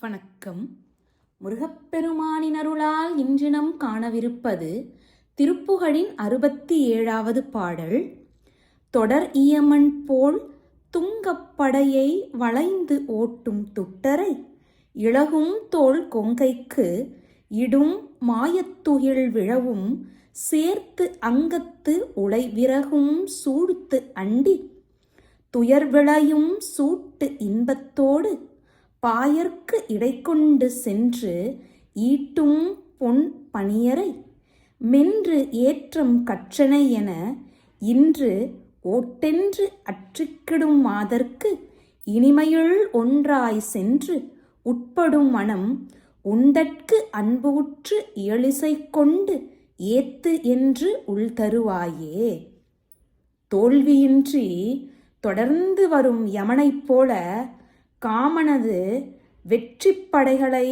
வணக்கம். முருகப்பெருமானின் அருளால் இன்று நம் காணவிருப்பது திருப்புகழின் 67வது பாடல். தொடர் இயமன் போல் துங்கப்படையை வளைந்து ஓட்டும் துட்டரை இளகும் தோள் கொங்கைக்கு இடும் மாயத்துகில் விழவும் சேர்த்து அங்கத்து உலை விறகும் சூழ்த்து அண்டி துயர் விளையும் சூட்டு இன்பத்தோடு பாயர்க்கு இடைக்கொண்டு சென்று ஈட்டும் பொன் பணியரை மென்று ஏற்றம் கற்றனை என இன்று ஓட்டென்று அற்றிக்கிடும் மாதர்க்கு இனிமையுள் ஒன்றாய் சென்று உட்படும் மனம் உண்டற்கு அன்புற்று இயலிசை கொண்டு ஏத்து என்று உள்தருவாயே. தோல்வியின்றி தொடர்ந்து வரும் யமனைப் போல காமனது வெற்றிப் படைகளை